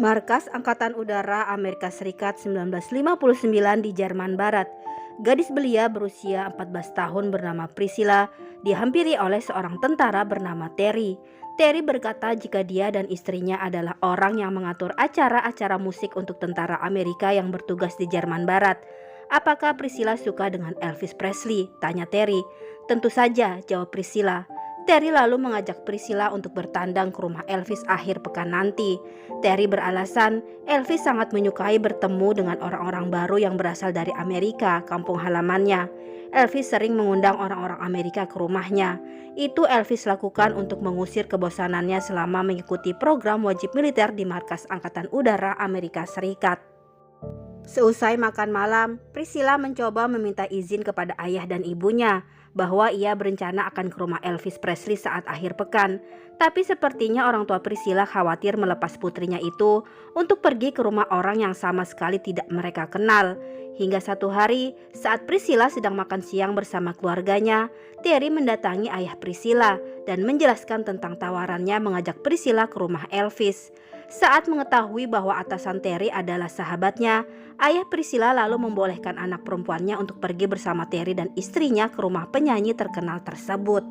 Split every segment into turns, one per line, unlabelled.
Markas Angkatan Udara Amerika Serikat 1959 di Jerman Barat. Gadis belia berusia 14 tahun bernama Priscilla dihampiri oleh seorang tentara bernama Terry. Terry berkata jika dia dan istrinya adalah orang yang mengatur acara-acara musik untuk tentara Amerika yang bertugas di Jerman Barat. "Apakah Priscilla suka dengan Elvis Presley?" tanya Terry. "Tentu saja," jawab Priscilla. Terry lalu mengajak Priscilla untuk bertandang ke rumah Elvis akhir pekan nanti. Terry beralasan Elvis sangat menyukai bertemu dengan orang-orang baru yang berasal dari Amerika, kampung halamannya. Elvis sering mengundang orang-orang Amerika ke rumahnya. Itu Elvis lakukan untuk mengusir kebosanannya selama mengikuti program wajib militer di Markas Angkatan Udara Amerika Serikat. Seusai makan malam, Priscilla mencoba meminta izin kepada ayah dan ibunya bahwa ia berencana akan ke rumah Elvis Presley saat akhir pekan. Tapi sepertinya orang tua Priscilla khawatir melepas putrinya itu untuk pergi ke rumah orang yang sama sekali tidak mereka kenal. Hingga satu hari, saat Priscilla sedang makan siang bersama keluarganya, Terry mendatangi ayah Priscilla dan menjelaskan tentang tawarannya mengajak Priscilla ke rumah Elvis. Saat mengetahui bahwa atasan Terry adalah sahabatnya, ayah Priscilla lalu membolehkan anak perempuannya untuk pergi bersama Terry dan istrinya ke rumah penyanyi terkenal tersebut.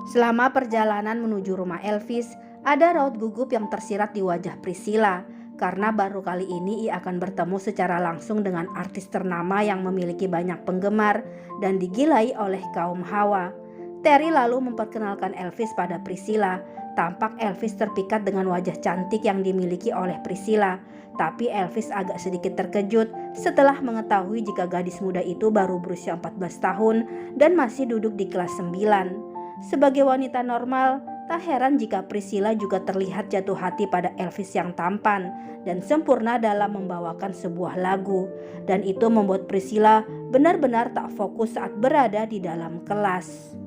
Selama perjalanan menuju rumah Elvis, ada raut gugup yang tersirat di wajah Priscilla karena baru kali ini ia akan bertemu secara langsung dengan artis ternama yang memiliki banyak penggemar dan digilai oleh kaum hawa. Terry lalu memperkenalkan Elvis pada Priscilla. Tampak Elvis terpikat dengan wajah cantik yang dimiliki oleh Priscilla. Tapi Elvis agak sedikit terkejut setelah mengetahui jika gadis muda itu baru berusia 14 tahun dan masih duduk di kelas 9. Sebagai wanita normal, tak heran jika Priscilla juga terlihat jatuh hati pada Elvis yang tampan dan sempurna dalam membawakan sebuah lagu. Dan itu membuat Priscilla benar-benar tak fokus saat berada di dalam kelas.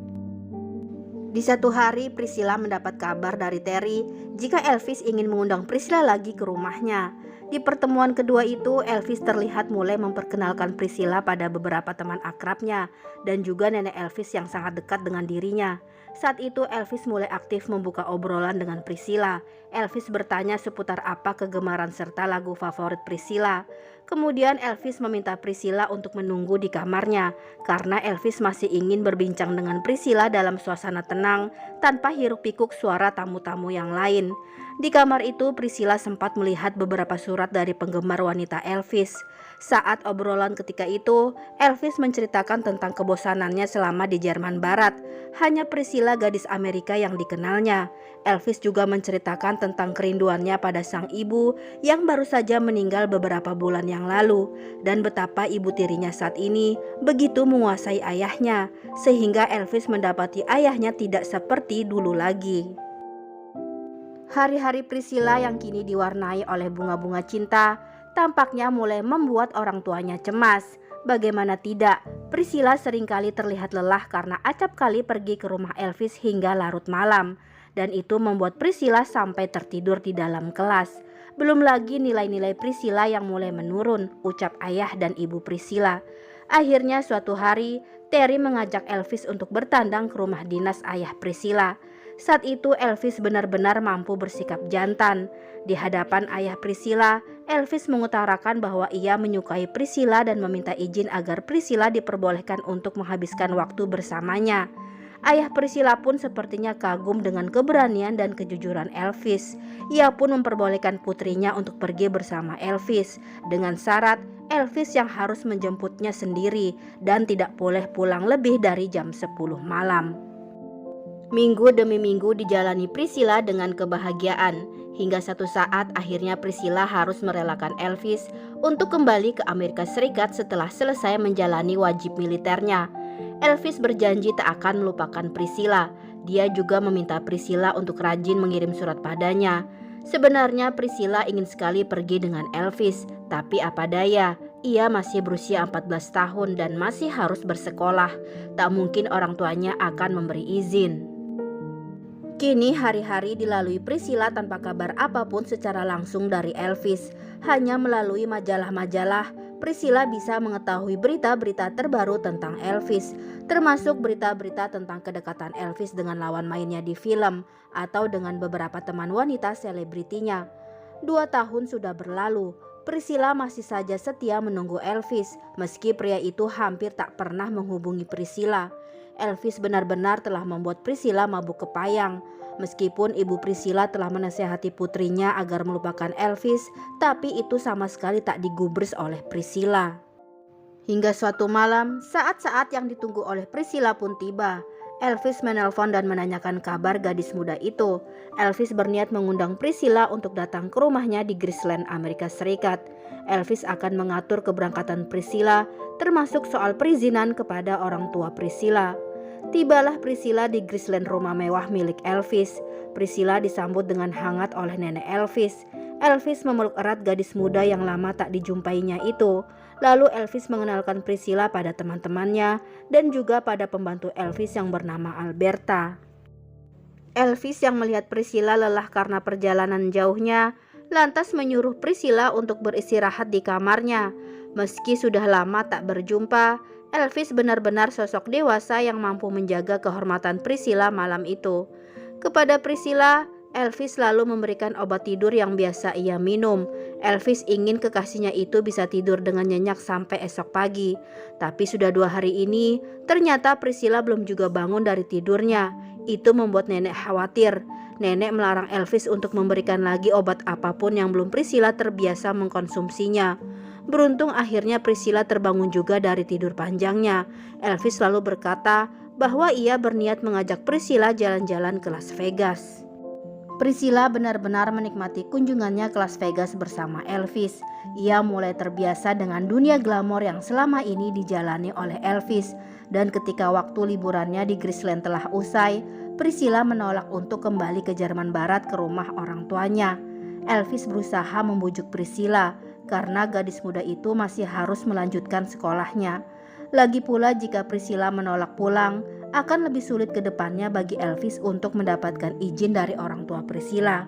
Di satu hari, Priscilla mendapat kabar dari Terry jika Elvis ingin mengundang Priscilla lagi ke rumahnya. Di pertemuan kedua itu, Elvis terlihat mulai memperkenalkan Priscilla pada beberapa teman akrabnya dan juga nenek Elvis yang sangat dekat dengan dirinya. Saat itu Elvis mulai aktif membuka obrolan dengan Priscilla. Elvis bertanya seputar apa kegemaran serta lagu favorit Priscilla. Kemudian Elvis meminta Priscilla untuk menunggu di kamarnya karena Elvis masih ingin berbincang dengan Priscilla dalam suasana tenang tanpa hiruk-pikuk suara tamu-tamu yang lain. Di kamar itu Priscilla sempat melihat beberapa surat dari penggemar wanita Elvis. Saat obrolan ketika itu, Elvis menceritakan tentang kebosanannya selama di Jerman Barat. Hanya Priscilla gadis Amerika yang dikenalnya. Elvis juga menceritakan tentang kerinduannya pada sang ibu yang baru saja meninggal beberapa bulan yang lalu dan betapa ibu tirinya saat ini begitu menguasai ayahnya sehingga Elvis mendapati ayahnya tidak seperti dulu lagi. Hari-hari Priscilla yang kini diwarnai oleh bunga-bunga cinta tampaknya mulai membuat orang tuanya cemas. Bagaimana tidak, Priscilla seringkali terlihat lelah karena acap kali pergi ke rumah Elvis hingga larut malam. Dan itu membuat Priscilla sampai tertidur di dalam kelas. Belum lagi nilai-nilai Priscilla yang mulai menurun, ucap ayah dan ibu Priscilla. Akhirnya suatu hari, Terry mengajak Elvis untuk bertandang ke rumah dinas ayah Priscilla. Saat itu Elvis benar-benar mampu bersikap jantan. Di hadapan ayah Priscilla, Elvis mengutarakan bahwa ia menyukai Priscilla dan meminta izin agar Priscilla diperbolehkan untuk menghabiskan waktu bersamanya. Ayah Priscilla pun sepertinya kagum dengan keberanian dan kejujuran Elvis. Ia pun memperbolehkan putrinya untuk pergi bersama Elvis dengan syarat Elvis yang harus menjemputnya sendiri dan tidak boleh pulang lebih dari jam 10 malam. Minggu demi minggu dijalani Priscilla dengan kebahagiaan, hingga satu saat akhirnya Priscilla harus merelakan Elvis untuk kembali ke Amerika Serikat setelah selesai menjalani wajib militernya. Elvis berjanji tak akan melupakan Priscilla. Dia juga meminta Priscilla untuk rajin mengirim surat padanya. Sebenarnya Priscilla ingin sekali pergi dengan Elvis, tapi apa daya, ia masih berusia 14 tahun dan masih harus bersekolah. Tak mungkin orang tuanya akan memberi izin. Kini hari-hari dilalui Priscilla tanpa kabar apapun secara langsung dari Elvis. Hanya melalui majalah-majalah, Priscilla bisa mengetahui berita-berita terbaru tentang Elvis, termasuk berita-berita tentang kedekatan Elvis dengan lawan mainnya di film atau dengan beberapa teman wanita selebritinya. 2 tahun sudah berlalu. Priscilla masih saja setia menunggu Elvis, meski pria itu hampir tak pernah menghubungi Priscilla. Elvis benar-benar telah membuat Priscilla mabuk kepayang. Meskipun ibu Priscilla telah menasihati putrinya agar melupakan Elvis, tapi itu sama sekali tak digubris oleh Priscilla. Hingga suatu malam, saat-saat yang ditunggu oleh Priscilla pun tiba. Elvis menelpon dan menanyakan kabar gadis muda itu. Elvis berniat mengundang Priscilla untuk datang ke rumahnya di Graceland, Amerika Serikat. Elvis akan mengatur keberangkatan Priscilla, termasuk soal perizinan kepada orang tua Priscilla. Tibalah Priscilla di Graceland, rumah mewah milik Elvis. Priscilla disambut dengan hangat oleh nenek Elvis. Elvis memeluk erat gadis muda yang lama tak dijumpainya itu. Lalu Elvis mengenalkan Priscilla pada teman-temannya dan juga pada pembantu Elvis yang bernama Alberta. Elvis yang melihat Priscilla lelah karena perjalanan jauhnya, lantas menyuruh Priscilla untuk beristirahat di kamarnya. Meski sudah lama tak berjumpa, Elvis benar-benar sosok dewasa yang mampu menjaga kehormatan Priscilla malam itu. Kepada Priscilla, Elvis selalu memberikan obat tidur yang biasa ia minum. Elvis ingin kekasihnya itu bisa tidur dengan nyenyak sampai esok pagi. Tapi sudah 2 hari ini, ternyata Priscilla belum juga bangun dari tidurnya. Itu membuat nenek khawatir. Nenek melarang Elvis untuk memberikan lagi obat apapun yang belum Priscilla terbiasa mengkonsumsinya. Beruntung akhirnya Priscilla terbangun juga dari tidur panjangnya. Elvis selalu berkata bahwa ia berniat mengajak Priscilla jalan-jalan ke Las Vegas. Priscilla benar-benar menikmati kunjungannya ke Las Vegas bersama Elvis. Ia mulai terbiasa dengan dunia glamor yang selama ini dijalani oleh Elvis. Dan ketika waktu liburannya di Graceland telah usai, Priscilla menolak untuk kembali ke Jerman Barat ke rumah orang tuanya. Elvis berusaha membujuk Priscilla karena gadis muda itu masih harus melanjutkan sekolahnya. Lagi pula jika Priscilla menolak pulang, akan lebih sulit ke depannya bagi Elvis untuk mendapatkan izin dari orang tua Priscilla.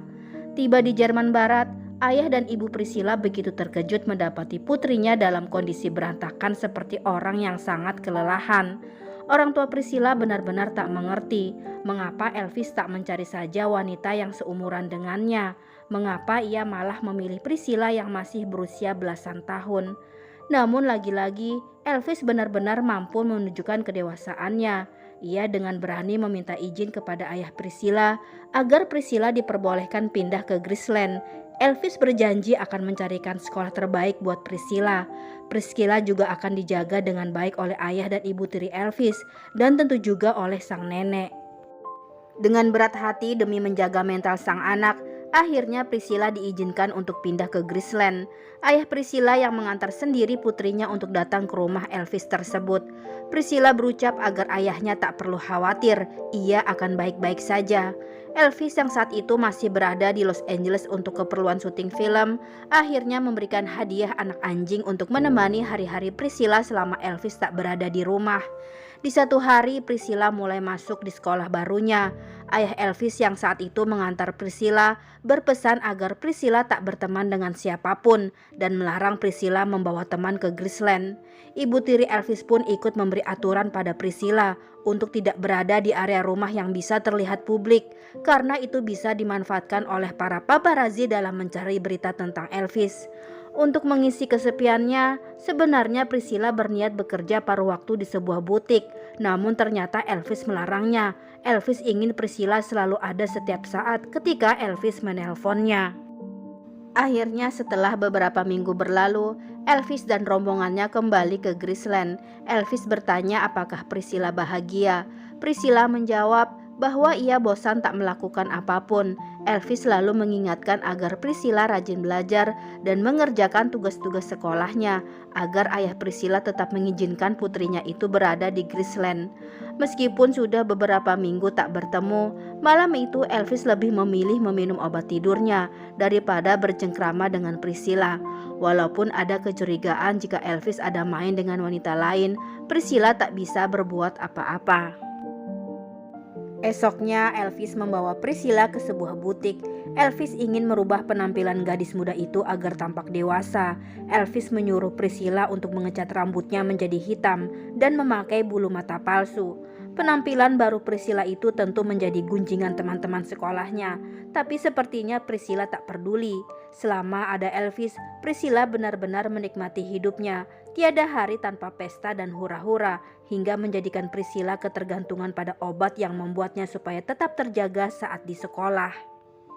Tiba di Jerman Barat, ayah dan ibu Priscilla begitu terkejut mendapati putrinya dalam kondisi berantakan seperti orang yang sangat kelelahan. Orang tua Priscilla benar-benar tak mengerti mengapa Elvis tak mencari saja wanita yang seumuran dengannya. Mengapa ia malah memilih Priscilla yang masih berusia belasan tahun. Namun lagi-lagi Elvis benar-benar mampu menunjukkan kedewasaannya. Ia dengan berani meminta izin kepada ayah Priscilla agar Priscilla diperbolehkan pindah ke Graceland. Elvis berjanji akan mencarikan sekolah terbaik buat Priscilla. Priscilla juga akan dijaga dengan baik oleh ayah dan ibu tiri Elvis dan tentu juga oleh sang nenek. Dengan berat hati demi menjaga mental sang anak, akhirnya Priscilla diizinkan untuk pindah ke Graceland. Ayah Priscilla yang mengantar sendiri putrinya untuk datang ke rumah Elvis tersebut. Priscilla berucap agar ayahnya tak perlu khawatir, ia akan baik-baik saja. Elvis yang saat itu masih berada di Los Angeles untuk keperluan syuting film, akhirnya memberikan hadiah anak anjing untuk menemani hari-hari Priscilla selama Elvis tak berada di rumah. Di satu hari Priscilla mulai masuk di sekolah barunya. Ayah Elvis yang saat itu mengantar Priscilla berpesan agar Priscilla tak berteman dengan siapapun dan melarang Priscilla membawa teman ke Graceland. Ibu tiri Elvis pun ikut memberi aturan pada Priscilla untuk tidak berada di area rumah yang bisa terlihat publik karena itu bisa dimanfaatkan oleh para paparazzi dalam mencari berita tentang Elvis. Untuk mengisi kesepiannya, sebenarnya Priscilla berniat bekerja paruh waktu di sebuah butik, namun ternyata Elvis melarangnya. Elvis ingin Priscilla selalu ada setiap saat ketika Elvis menelponnya. Akhirnya setelah beberapa minggu berlalu, Elvis dan rombongannya kembali ke Graceland. Elvis bertanya apakah Priscilla bahagia. Priscilla menjawab bahwa ia bosan tak melakukan apapun. Elvis selalu mengingatkan agar Priscilla rajin belajar dan mengerjakan tugas-tugas sekolahnya agar ayah Priscilla tetap mengizinkan putrinya itu berada di Graceland. Meskipun sudah beberapa minggu tak bertemu, malam itu Elvis lebih memilih meminum obat tidurnya daripada bercengkrama dengan Priscilla. Walaupun ada kecurigaan jika Elvis ada main dengan wanita lain, Priscilla tak bisa berbuat apa-apa. Esoknya Elvis membawa Priscilla ke sebuah butik. Elvis ingin merubah penampilan gadis muda itu agar tampak dewasa. Elvis menyuruh Priscilla untuk mengecat rambutnya menjadi hitam dan memakai bulu mata palsu. Penampilan baru Priscilla itu tentu menjadi gunjingan teman-teman sekolahnya, tapi sepertinya Priscilla tak peduli. Selama ada Elvis, Priscilla benar-benar menikmati hidupnya. Tiada hari tanpa pesta dan hura-hura, hingga menjadikan Priscilla ketergantungan pada obat yang membuatnya supaya tetap terjaga saat di sekolah.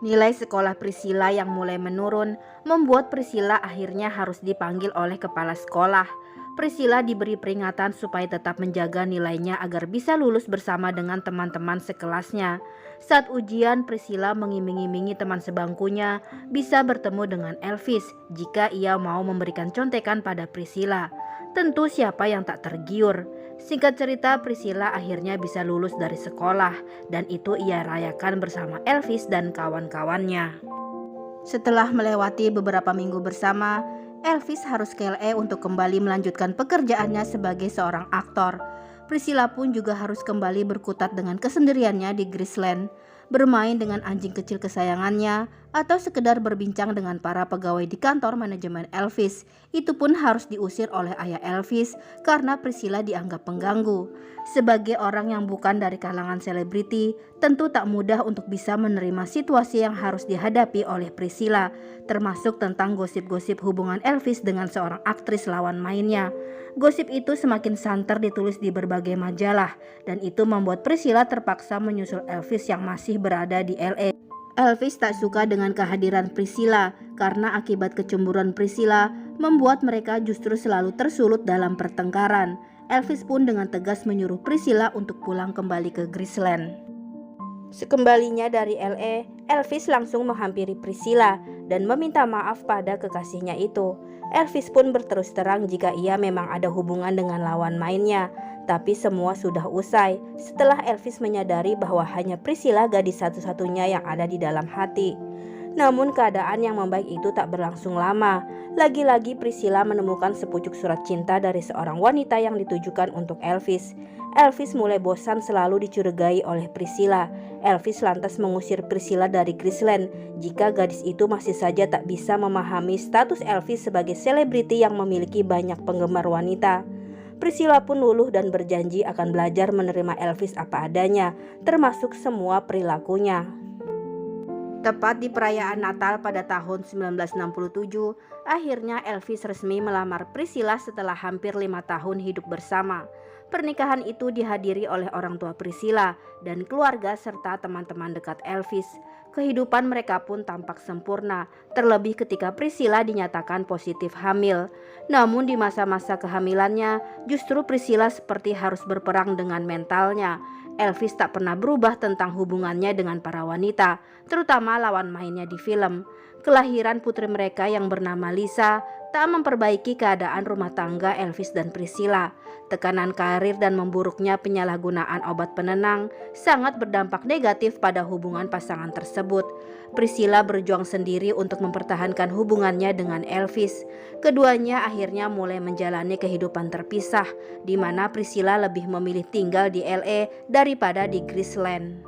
Nilai sekolah Priscilla yang mulai menurun membuat Priscilla akhirnya harus dipanggil oleh kepala sekolah. Priscilla diberi peringatan supaya tetap menjaga nilainya agar bisa lulus bersama dengan teman-teman sekelasnya. Saat ujian, Priscilla mengiming-imingi teman sebangkunya bisa bertemu dengan Elvis jika ia mau memberikan contekan pada Priscilla. Tentu siapa yang tak tergiur. Singkat cerita, Priscilla akhirnya bisa lulus dari sekolah dan itu ia rayakan bersama Elvis dan kawan-kawannya. Setelah melewati beberapa minggu bersama, Elvis harus ke LA untuk kembali melanjutkan pekerjaannya sebagai seorang aktor. Priscilla pun juga harus kembali berkutat dengan kesendiriannya di Graceland, bermain dengan anjing kecil kesayangannya, atau sekedar berbincang dengan para pegawai di kantor manajemen Elvis. Itu pun harus diusir oleh ayah Elvis karena Priscilla dianggap pengganggu. Sebagai orang yang bukan dari kalangan selebriti, tentu tak mudah untuk bisa menerima situasi yang harus dihadapi oleh Priscilla, termasuk tentang gosip-gosip hubungan Elvis dengan seorang aktris lawan mainnya. Gosip itu semakin santer ditulis di berbagai majalah, dan itu membuat Priscilla terpaksa menyusul Elvis yang masih berada di LA. Elvis tak suka dengan kehadiran Priscilla karena akibat kecemburuan Priscilla membuat mereka justru selalu tersulut dalam pertengkaran. Elvis pun dengan tegas menyuruh Priscilla untuk pulang kembali ke Graceland. Sekembalinya dari LA, Elvis langsung menghampiri Priscilla dan meminta maaf pada kekasihnya itu. Elvis pun berterus terang jika ia memang ada hubungan dengan lawan mainnya. Tapi semua sudah usai setelah Elvis menyadari bahwa hanya Priscilla gadis satu-satunya yang ada di dalam hati. Namun keadaan yang membaik itu tak berlangsung lama. Lagi-lagi Priscilla menemukan sepucuk surat cinta dari seorang wanita yang ditujukan untuk Elvis. Elvis mulai bosan selalu dicurigai oleh Priscilla. Elvis lantas mengusir Priscilla dari Graceland jika gadis itu masih saja tak bisa memahami status Elvis sebagai selebriti yang memiliki banyak penggemar wanita. Priscilla pun luluh dan berjanji akan belajar menerima Elvis apa adanya, termasuk semua perilakunya. Tepat di perayaan Natal pada tahun 1967, akhirnya Elvis resmi melamar Priscilla setelah hampir 5 tahun hidup bersama. Pernikahan itu dihadiri oleh orang tua Priscilla dan keluarga serta teman-teman dekat Elvis. Kehidupan mereka pun tampak sempurna, terlebih ketika Priscilla dinyatakan positif hamil. Namun di masa-masa kehamilannya, justru Priscilla seperti harus berperang dengan mentalnya. Elvis tak pernah berubah tentang hubungannya dengan para wanita, terutama lawan mainnya di film. Kelahiran putri mereka yang bernama Lisa tak memperbaiki keadaan rumah tangga Elvis dan Priscilla. Tekanan karir dan memburuknya penyalahgunaan obat penenang sangat berdampak negatif pada hubungan pasangan tersebut. Priscilla berjuang sendiri untuk mempertahankan hubungannya dengan Elvis. Keduanya akhirnya mulai menjalani kehidupan terpisah, di mana Priscilla lebih memilih tinggal di LA daripada di Graceland.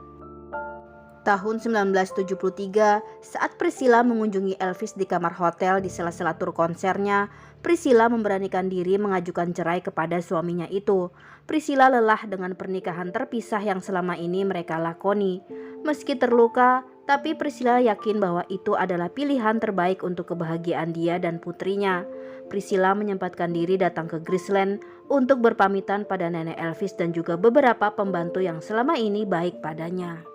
Tahun 1973, saat Priscilla mengunjungi Elvis di kamar hotel di sela-sela tur konsernya, Priscilla memberanikan diri mengajukan cerai kepada suaminya itu. Priscilla lelah dengan pernikahan terpisah yang selama ini mereka lakoni. Meski terluka, tapi Priscilla yakin bahwa itu adalah pilihan terbaik untuk kebahagiaan dia dan putrinya. Priscilla menyempatkan diri datang ke Graceland untuk berpamitan pada nenek Elvis dan juga beberapa pembantu yang selama ini baik padanya.